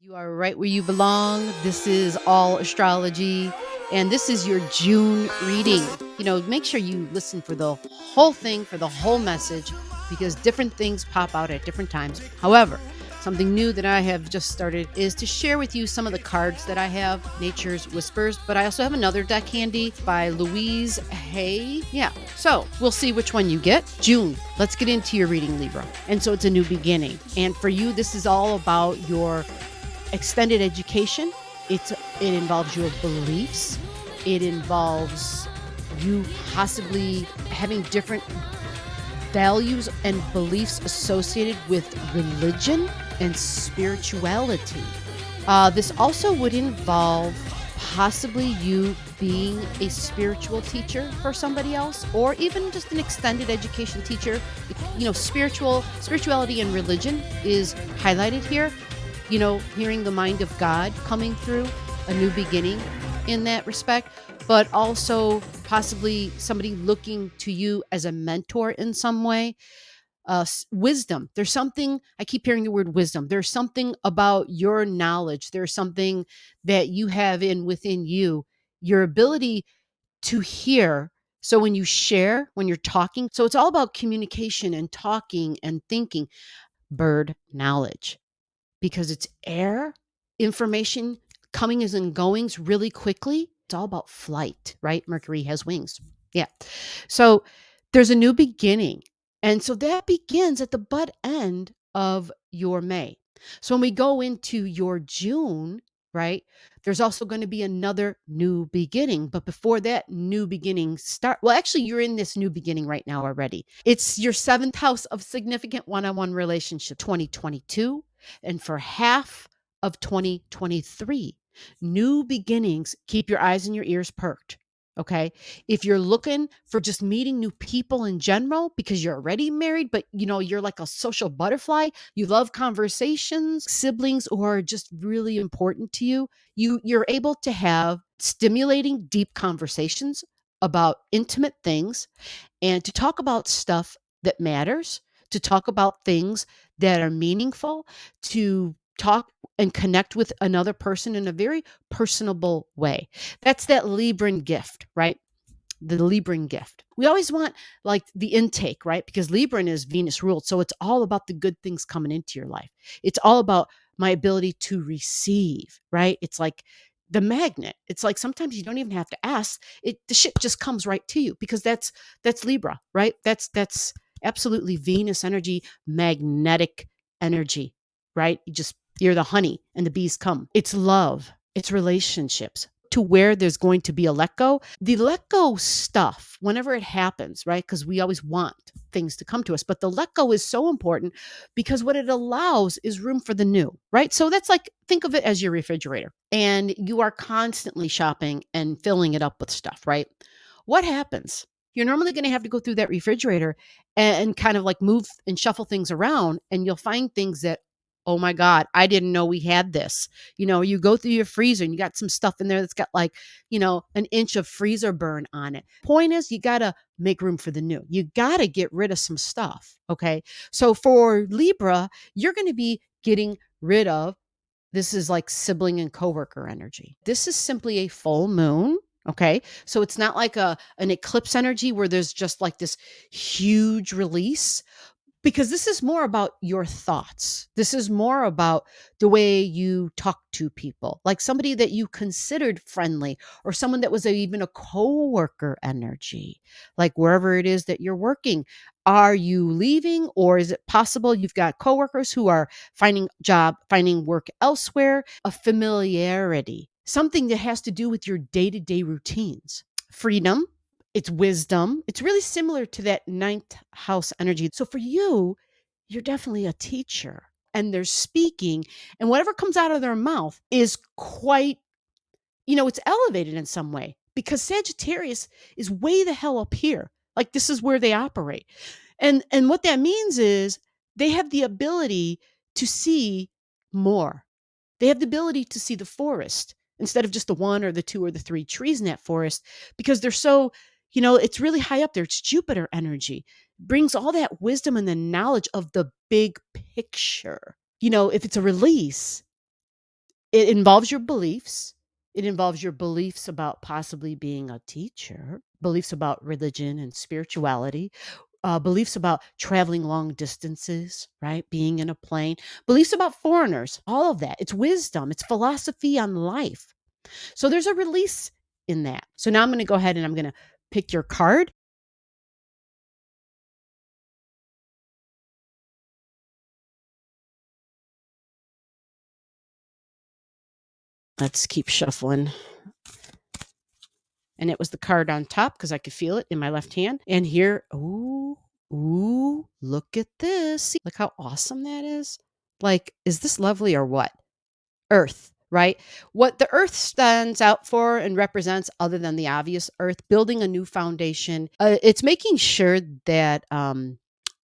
You are right where you belong. This is all astrology, and this is your June reading. Make sure you listen for the whole thing, for the whole message, because different things pop out at different times. However, something new that I have just started is to share with you some of the cards that I have, Nature's Whispers, but I also have another deck handy by Louise Hay. Yeah, so we'll see which one you get. June, let's get into your reading, Libra. And so it's a new beginning. And for you, this is all about your extended education. It involves your beliefs. It involves you possibly having different values and beliefs associated with religion and spirituality. This also would involve possibly you being a spiritual teacher for somebody else, or even just an extended education teacher. Spirituality and religion is highlighted here. Hearing the mind of God coming through, a new beginning in that respect, but also possibly somebody looking to you as a mentor in some way. Wisdom. There's something, I keep hearing the word wisdom. There's something about your knowledge. There's something that you have within you, your ability to hear. So when you share, when you're talking, so it's all about communication and talking and thinking. Bird knowledge. Because it's air, information coming as and goings really quickly. It's all about flight, right? Mercury has wings. Yeah. So there's a new beginning. And so that begins at the butt end of your May. So when we go into your June, right, there's also going to be another new beginning. But before that new beginning actually, you're in this new beginning right now already. It's your seventh house of significant one-on-one relationship, 2022. And for half of 2023, new beginnings. Keep your eyes and your ears perked. Okay. If you're looking for just meeting new people in general, because you're already married, but you're like a social butterfly, you love conversations, siblings who are just really important to you, you're able to have stimulating, deep conversations about intimate things and to talk about stuff that matters, to talk about things that are meaningful, to talk and connect with another person in a very personable way. That's that Libran gift, right? The Libran gift. We always want like the intake, right? Because Libran is Venus ruled. So it's all about the good things coming into your life. It's all about my ability to receive, right? It's like the magnet. It's like sometimes you don't even have to ask. The shit just comes right to you because that's Libra, right? That's absolutely Venus energy, magnetic energy, right? You're the honey and the bees come. It's love, it's relationships, to where there's going to be a let go. The let go stuff, whenever it happens, right? Because we always want things to come to us, but the let go is so important because what it allows is room for the new, right? So that's like, think of it as your refrigerator and you are constantly shopping and filling it up with stuff, right? What happens? You're normally going to have to go through that refrigerator and kind of like move and shuffle things around, and you'll find things that, oh my God, I didn't know we had this. You go through your freezer and you got some stuff in there that's got like, an inch of freezer burn on it. Point is, you got to make room for the new. You got to get rid of some stuff. Okay. So for Libra, you're going to be getting rid of, this is like sibling and coworker energy. This is simply a full moon. Okay. So it's not like an eclipse energy where there's just like this huge release, because this is more about your thoughts. This is more about the way you talk to people, like somebody that you considered friendly or someone that was even a coworker energy, like wherever it is that you're working. Are you leaving, or is it possible you've got coworkers who are finding work elsewhere? A familiarity, something that has to do with your day-to-day routines. Freedom, it's wisdom. It's really similar to that ninth house energy. So for you, you're definitely a teacher and they're speaking, and whatever comes out of their mouth is quite, it's elevated in some way because Sagittarius is way the hell up here. Like this is where they operate. And what that means is they have the ability to see more. They have the ability to see the forest instead of just the one or the two or the three trees in that forest, because they're so, it's really high up there. It's Jupiter energy. Brings all that wisdom and the knowledge of the big picture. If it's a release, It involves your beliefs. It involves your beliefs about possibly being a teacher, beliefs about religion and spirituality, beliefs about traveling long distances, right? Being in a plane, beliefs about foreigners, all of that. It's wisdom, it's philosophy on life. So there's a release in that. So now I'm going to go ahead and I'm going to pick your card. Let's keep shuffling. And it was the card on top because I could feel it in my left hand. And here, ooh, look at this. See, look how awesome that is. Like, is this lovely or what? Earth, right? What the earth stands out for and represents, other than the obvious earth, building a new foundation. It's making sure that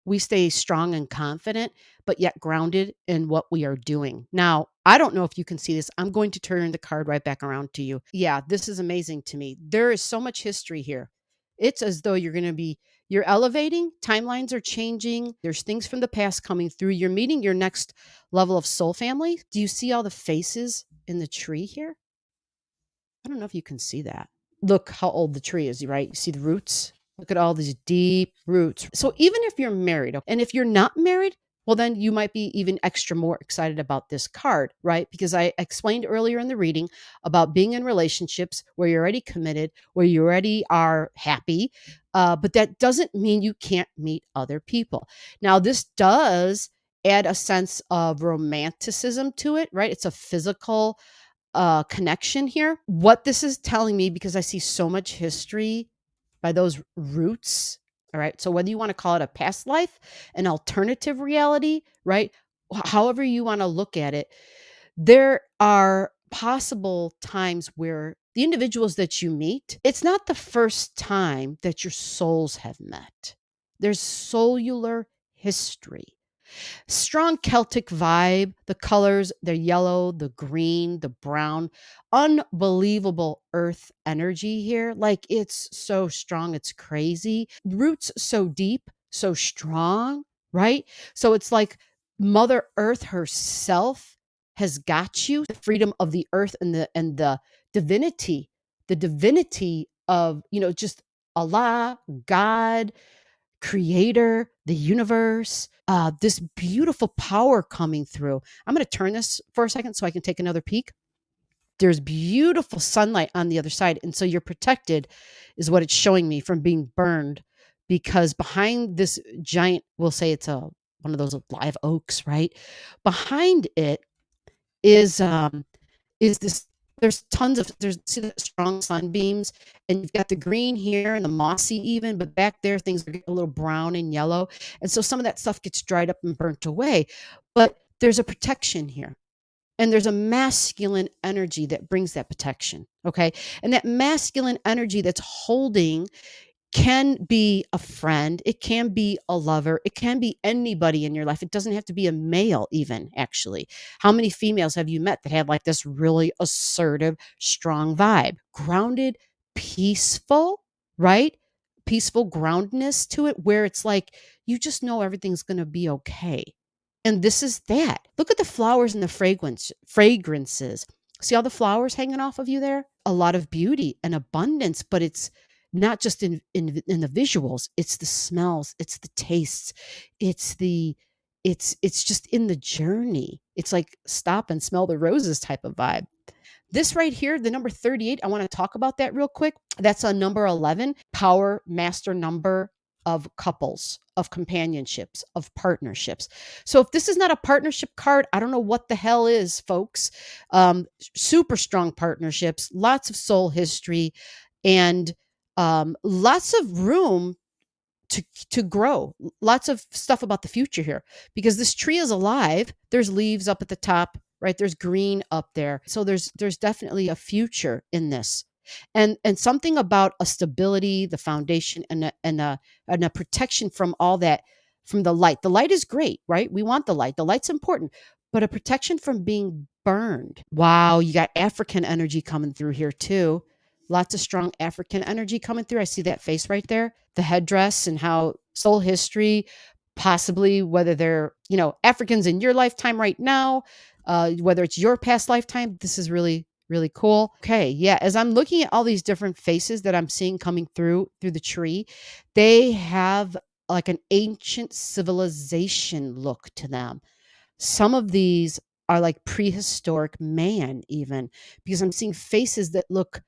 we stay strong and confident, but yet grounded in what we are doing. Now, I don't know if you can see this. I'm going to turn the card right back around to you. Yeah, this is amazing to me. There is so much history here. It's as though you're elevating, timelines are changing. There's things from the past coming through. You're meeting your next level of soul family. Do you see all the faces in the tree here? I don't know if you can see that. Look how old the tree is, right? You see the roots? Look at all these deep roots. So even if you're married, and if you're not married, well, then you might be even extra more excited about this card, right? Because I explained earlier in the reading about being in relationships where you're already committed, where you already are happy. But that doesn't mean you can't meet other people. Now, this does add a sense of romanticism to it, right? It's a physical connection here. What this is telling me, because I see so much history by those roots. All right. So whether you want to call it a past life, an alternative reality, right? However you want to look at it, there are possible times where the individuals that you meet, it's not the first time that your souls have met. There's cellular history. Strong Celtic vibe, the colors, the yellow, the green, the brown, unbelievable earth energy here. Like it's so strong, it's crazy. Roots so deep, so strong, right? So it's like Mother Earth herself has got you. The freedom of the earth and the divinity of, just Allah, God, creator, the universe, this beautiful power coming through. I'm going to turn this for a second so I can take another peek. There's beautiful sunlight on the other side. And so you're protected, is what it's showing me, from being burned, because behind this giant, we'll say it's one of those live oaks, right? Behind it is is this there's tons of there's see the strong sunbeams, and you've got the green here and the mossy even, but back there things are getting a little brown and yellow, and so some of that stuff gets dried up and burnt away. But there's a protection here, and there's a masculine energy that brings that protection. Okay, and that masculine energy that's holding can be a friend, it can be a lover, it can be anybody in your life. It doesn't have to be a male, even, actually. How many females have you met that have like this really assertive, strong vibe? Grounded, peaceful, right? Peaceful groundedness to it, where it's like you just know everything's going to be okay. And this is that. Look at the flowers and the fragrances. See all the flowers hanging off of you there? A lot of beauty and abundance, but it's not just in the visuals, it's the smells, it's the tastes, it's the it's just in the journey. It's like stop and smell the roses type of vibe. This right here, the number 38, I want to talk about that real quick. That's a number 11, power master number of couples, of companionships, of partnerships. So if this is not a partnership card, I don't know what the hell is, folks. Super strong partnerships, lots of soul history, and lots of room to grow. Lots of stuff about the future here, because this tree is alive. There's leaves up at the top, right? There's green up there. So there's definitely a future in this. And something about a stability, the foundation, and a protection from all that, from the light. The light is great, right? We want the light. The light's important, but a protection from being burned. Wow, you got African energy coming through here too. Lots of strong African energy coming through. I see that face right there, the headdress, and how soul history, possibly whether they're, Africans in your lifetime right now, whether it's your past lifetime. This is really, really cool. Okay, yeah. As I'm looking at all these different faces that I'm seeing coming through the tree, they have like an ancient civilization look to them. Some of these are like prehistoric man, even because I'm seeing faces that look,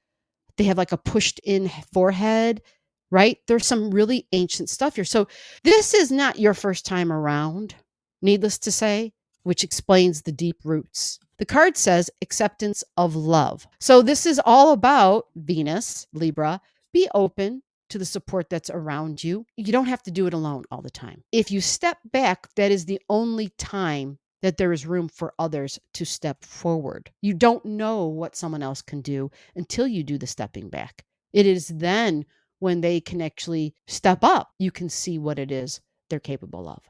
they have like a pushed in forehead, right? There's some really ancient stuff here. So this is not your first time around, needless to say, which explains the deep roots. The card says acceptance of love. So this is all about Venus, Libra. Be open to the support that's around you. You don't have to do it alone all the time. If you step back, that is the only time that there is room for others to step forward. You don't know what someone else can do until you do the stepping back. It is then when they can actually step up, you can see what it is they're capable of.